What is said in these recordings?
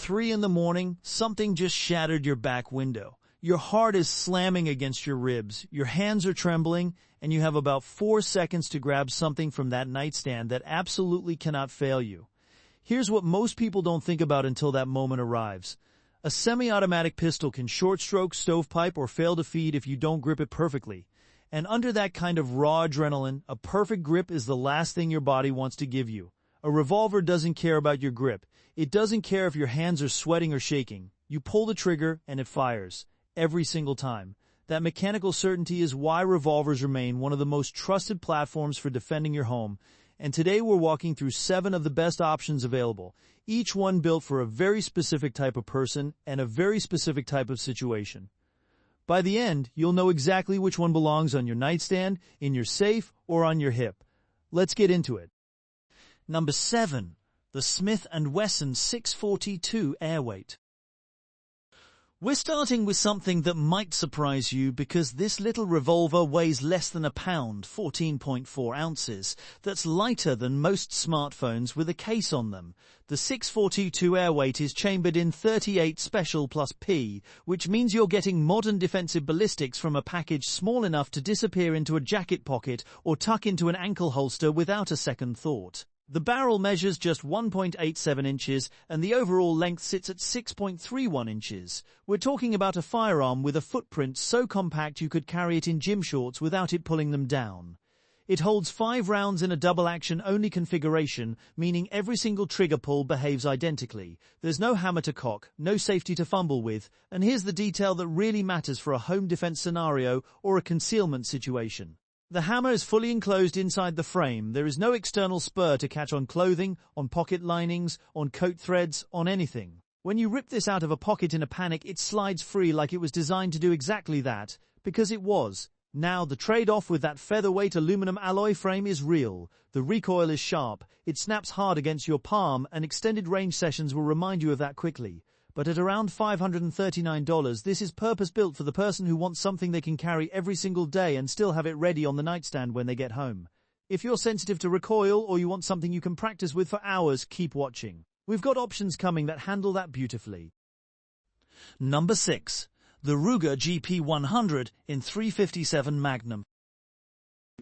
3 in the morning, something just shattered your back window. Your heart is slamming against your ribs, your hands are trembling, and you have about 4 seconds to grab something from that nightstand that absolutely cannot fail you. Here's what most people don't think about until that moment arrives. A semi-automatic pistol can short-stroke, stovepipe, or fail to feed if you don't grip it perfectly. And under that kind of raw adrenaline, a perfect grip is the last thing your body wants to give you. A revolver doesn't care about your grip. It doesn't care if your hands are sweating or shaking. You pull the trigger and it fires. Every single time. That mechanical certainty is why revolvers remain one of the most trusted platforms for defending your home. And today we're walking through 7 of the best options available, each one built for a very specific type of person and a very specific type of situation. By the end, you'll know exactly which one belongs on your nightstand, in your safe, or on your hip. Let's get into it. Number 7. The Smith & Wesson 642 Airweight. We're starting with something that might surprise you because this little revolver weighs less than a pound, 14.4 ounces. That's lighter than most smartphones with a case on them. The 642 Airweight is chambered in 38 Special plus P, which means you're getting modern defensive ballistics from a package small enough to disappear into a jacket pocket or tuck into an ankle holster without a second thought. The barrel measures just 1.87 inches and the overall length sits at 6.31 inches. We're talking about a firearm with a footprint so compact you could carry it in gym shorts without it pulling them down. It holds 5 rounds in a double-action only configuration, meaning every single trigger pull behaves identically. There's no hammer to cock, no safety to fumble with, and here's the detail that really matters for a home defense scenario or a concealment situation. The hammer is fully enclosed inside the frame. There is no external spur to catch on clothing, on pocket linings, on coat threads, on anything. When you rip this out of a pocket in a panic, it slides free like it was designed to do exactly that, because it was. Now, the trade-off with that featherweight aluminum alloy frame is real. The recoil is sharp, it snaps hard against your palm, and extended range sessions will remind you of that quickly. But at around $539, this is purpose-built for the person who wants something they can carry every single day and still have it ready on the nightstand when they get home. If you're sensitive to recoil or you want something you can practice with for hours, keep watching. We've got options coming that handle that beautifully. Number 6. The Ruger GP100 in .357 Magnum.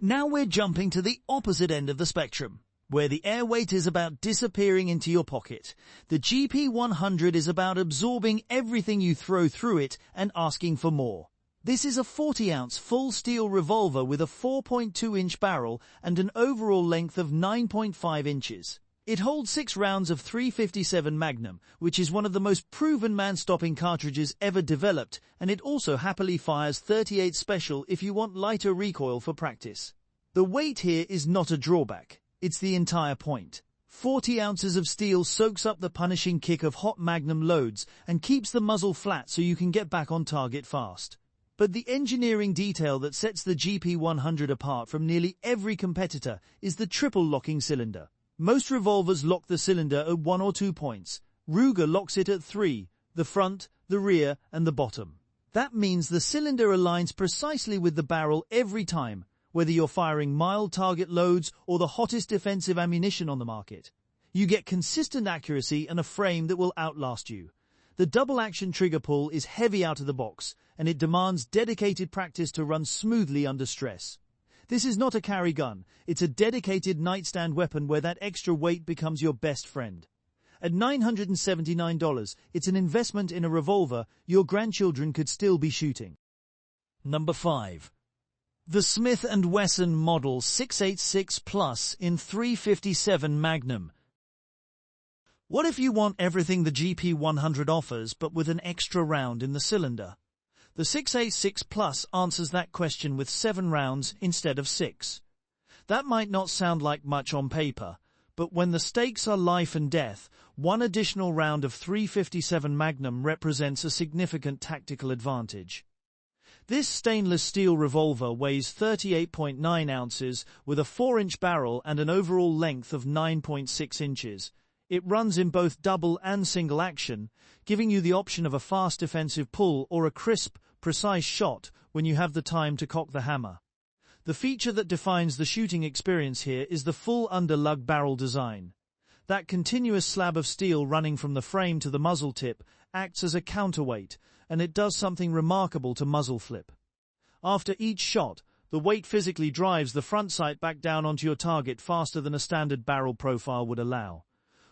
Now we're jumping to the opposite end of the spectrum, where the airweight is about disappearing into your pocket. The GP100 is about absorbing everything you throw through it and asking for more. This is a 40-ounce full steel revolver with a 4.2-inch barrel and an overall length of 9.5 inches. It holds 6 rounds of .357 Magnum, which is one of the most proven man-stopping cartridges ever developed, and it also happily fires .38 Special if you want lighter recoil for practice. The weight here is not a drawback. It's the entire point. 40 ounces of steel soaks up the punishing kick of hot Magnum loads and keeps the muzzle flat so you can get back on target fast. But the engineering detail that sets the GP100 apart from nearly every competitor is the triple locking cylinder. Most revolvers lock the cylinder at 1 or 2 points. Ruger locks it at 3, the front, the rear, and the bottom. That means the cylinder aligns precisely with the barrel every time, whether you're firing mild target loads or the hottest defensive ammunition on the market. You get consistent accuracy and a frame that will outlast you. The double-action trigger pull is heavy out of the box, and it demands dedicated practice to run smoothly under stress. This is not a carry gun. It's a dedicated nightstand weapon where that extra weight becomes your best friend. At $979, it's an investment in a revolver your grandchildren could still be shooting. Number 5. The Smith & Wesson Model 686 Plus in .357 Magnum. What if you want everything the GP100 offers but with an extra round in the cylinder? The 686 Plus answers that question with 7 rounds instead of 6. That might not sound like much on paper, but when the stakes are life and death, one additional round of .357 Magnum represents a significant tactical advantage. This stainless steel revolver weighs 38.9 ounces with a 4-inch barrel and an overall length of 9.6 inches. It runs in both double and single action, giving you the option of a fast defensive pull or a crisp, precise shot when you have the time to cock the hammer. The feature that defines the shooting experience here is the full underlug barrel design. That continuous slab of steel running from the frame to the muzzle tip acts as a counterweight, and it does something remarkable to muzzle flip. After each shot, the weight physically drives the front sight back down onto your target faster than a standard barrel profile would allow.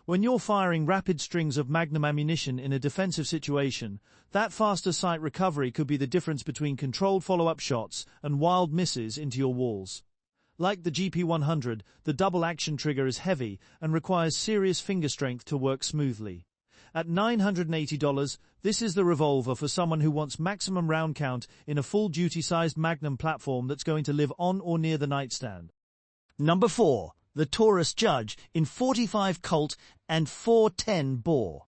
When you're firing rapid strings of magnum ammunition in a defensive situation, that faster sight recovery could be the difference between controlled follow-up shots and wild misses into your walls. Like the GP100, the double-action trigger is heavy and requires serious finger strength to work smoothly. At $980, this is the revolver for someone who wants maximum round count in a full-duty-sized Magnum platform that's going to live on or near the nightstand. Number 4. The Taurus Judge in .45 Colt and .410 bore.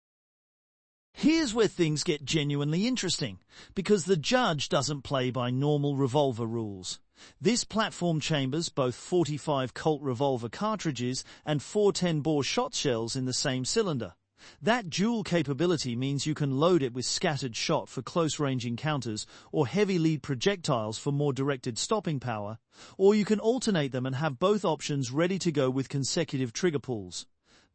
Here's where things get genuinely interesting, because the Judge doesn't play by normal revolver rules. This platform chambers both .45 Colt revolver cartridges and .410 bore shot shells in the same cylinder. That dual capability means you can load it with scattered shot for close-range encounters or heavy lead projectiles for more directed stopping power, or you can alternate them and have both options ready to go with consecutive trigger pulls.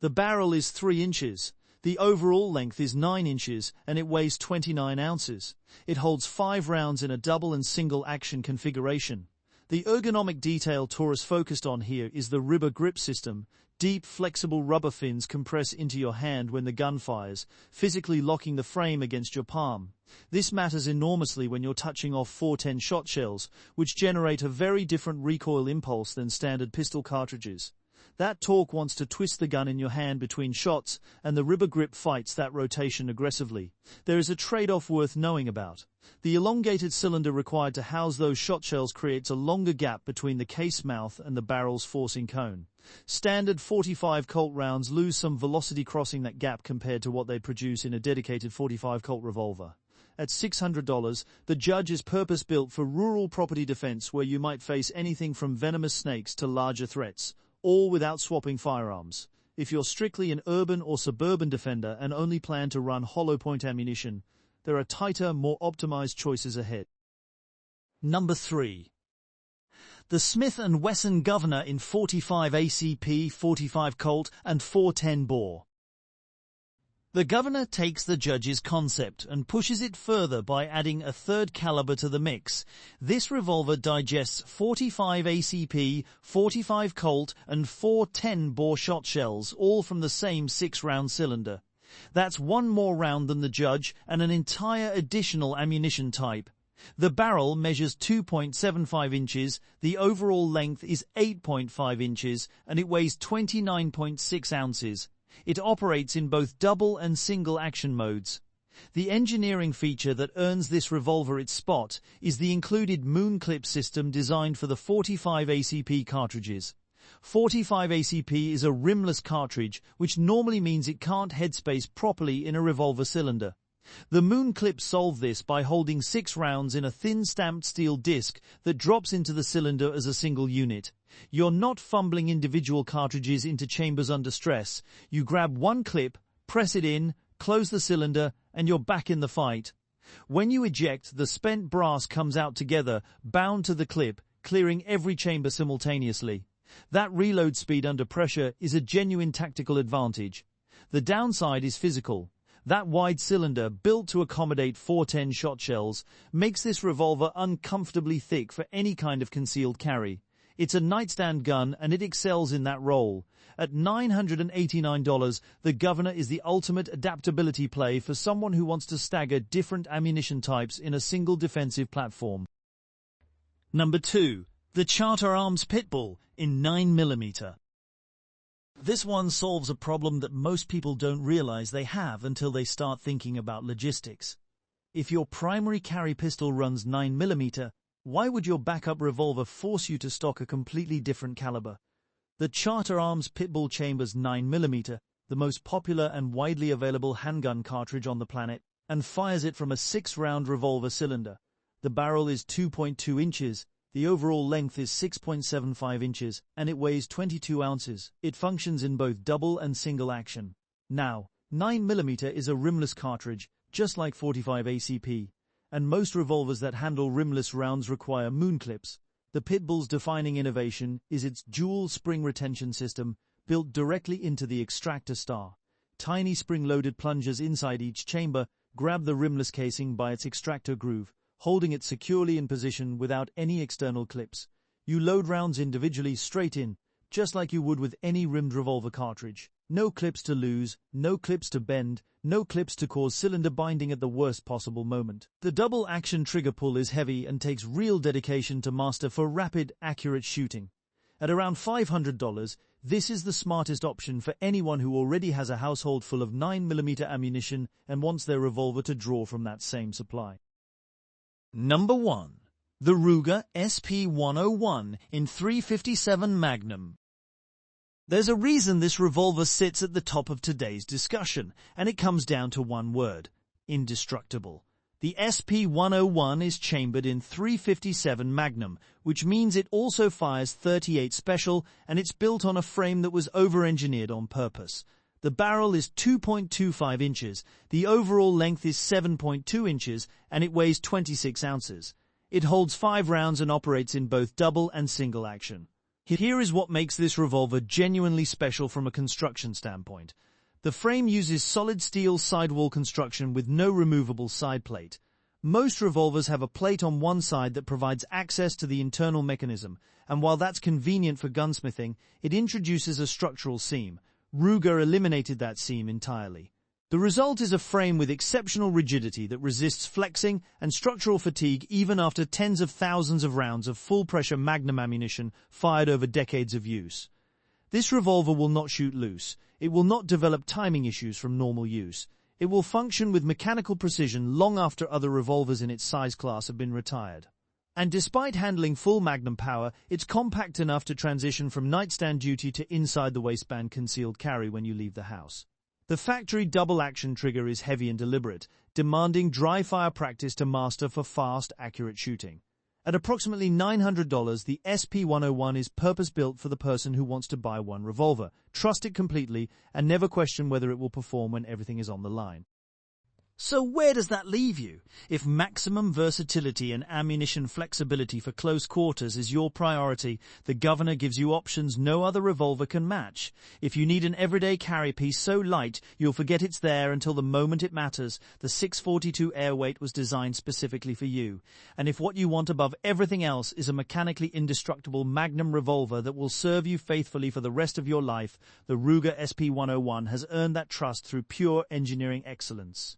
The barrel is 3 inches. The overall length is 9 inches and it weighs 29 ounces. It holds 5 rounds in a double and single action configuration. The ergonomic detail Taurus focused on here is the rubber grip system. Deep, flexible rubber fins compress into your hand when the gun fires, physically locking the frame against your palm. This matters enormously when you're touching off .410 shot shells, which generate a very different recoil impulse than standard pistol cartridges. That torque wants to twist the gun in your hand between shots, and the rubber grip fights that rotation aggressively. There is a trade-off worth knowing about. The elongated cylinder required to house those shot shells creates a longer gap between the case mouth and the barrel's forcing cone. Standard .45 Colt rounds lose some velocity crossing that gap compared to what they produce in a dedicated .45 Colt revolver. At $600, the Judge is purpose-built for rural property defense where you might face anything from venomous snakes to larger threats, all without swapping firearms. If you're strictly an urban or suburban defender and only plan to run hollow point ammunition, there are tighter, more optimized choices ahead. Number 3. The Smith & Wesson Governor in .45 ACP, .45 Colt, and .410 bore. The Governor takes the Judge's concept and pushes it further by adding a third caliber to the mix. This revolver digests .45 ACP, .45 Colt, and .410 bore shot shells, all from the same 6-round cylinder. That's one more round than the Judge and an entire additional ammunition type. The barrel measures 2.75 inches, the overall length is 8.5 inches, and it weighs 29.6 ounces. It operates in both double and single action modes. The engineering feature that earns this revolver its spot is the included moon clip system designed for the .45 ACP cartridges. .45 ACP is a rimless cartridge, which normally means it can't headspace properly in a revolver cylinder. The moon clips solve this by holding 6 rounds in a thin stamped steel disc that drops into the cylinder as a single unit. You're not fumbling individual cartridges into chambers under stress. You grab one clip, press it in, close the cylinder, and you're back in the fight. When you eject, the spent brass comes out together, bound to the clip, clearing every chamber simultaneously. That reload speed under pressure is a genuine tactical advantage. The downside is physical. That wide cylinder, built to accommodate .410 shot shells, makes this revolver uncomfortably thick for any kind of concealed carry. It's a nightstand gun and it excels in that role. At $989, the Governor is the ultimate adaptability play for someone who wants to stagger different ammunition types in a single defensive platform. Number 2. The Charter Arms Pitbull in 9mm. This one solves a problem that most people don't realize they have until they start thinking about logistics. If your primary carry pistol runs 9mm, why would your backup revolver force you to stock a completely different caliber? The Charter Arms Pitbull chambers 9mm, the most popular and widely available handgun cartridge on the planet, and fires it from a 6-round revolver cylinder. The barrel is 2.2 inches. The overall length is 6.75 inches, and it weighs 22 ounces. It functions in both double and single action. Now, 9mm is a rimless cartridge, just like .45 ACP, and most revolvers that handle rimless rounds require moon clips. The Pitbull's defining innovation is its dual spring retention system, built directly into the extractor star. Tiny spring-loaded plungers inside each chamber grab the rimless casing by its extractor groove, holding it securely in position without any external clips. You load rounds individually straight in, just like you would with any rimmed revolver cartridge. No clips to lose, no clips to bend, no clips to cause cylinder binding at the worst possible moment. The double-action trigger pull is heavy and takes real dedication to master for rapid, accurate shooting. At around $500, this is the smartest option for anyone who already has a household full of 9mm ammunition and wants their revolver to draw from that same supply. Number 1. The Ruger SP101 in .357 Magnum. There's a reason this revolver sits at the top of today's discussion, and it comes down to one word: indestructible. The SP101 is chambered in .357 Magnum, which means it also fires .38 Special, and it's built on a frame that was over-engineered on purpose. The barrel is 2.25 inches, the overall length is 7.2 inches, and it weighs 26 ounces. It holds 5 rounds and operates in both double and single action. Here is what makes this revolver genuinely special from a construction standpoint. The frame uses solid steel sidewall construction with no removable side plate. Most revolvers have a plate on one side that provides access to the internal mechanism, and while that's convenient for gunsmithing, it introduces a structural seam. Ruger eliminated that seam entirely. The result is a frame with exceptional rigidity that resists flexing and structural fatigue even after tens of thousands of rounds of full-pressure Magnum ammunition fired over decades of use. This revolver will not shoot loose. It will not develop timing issues from normal use. It will function with mechanical precision long after other revolvers in its size class have been retired. And despite handling full Magnum power, it's compact enough to transition from nightstand duty to inside the waistband concealed carry when you leave the house. The factory double-action trigger is heavy and deliberate, demanding dry-fire practice to master for fast, accurate shooting. At approximately $900, the SP101 is purpose-built for the person who wants to buy one revolver, trust it completely, and never question whether it will perform when everything is on the line. So where does that leave you? If maximum versatility and ammunition flexibility for close quarters is your priority, the Governor gives you options no other revolver can match. If you need an everyday carry piece so light you'll forget it's there until the moment it matters, the 642 Airweight was designed specifically for you. And if what you want above everything else is a mechanically indestructible Magnum revolver that will serve you faithfully for the rest of your life, the Ruger SP101 has earned that trust through pure engineering excellence.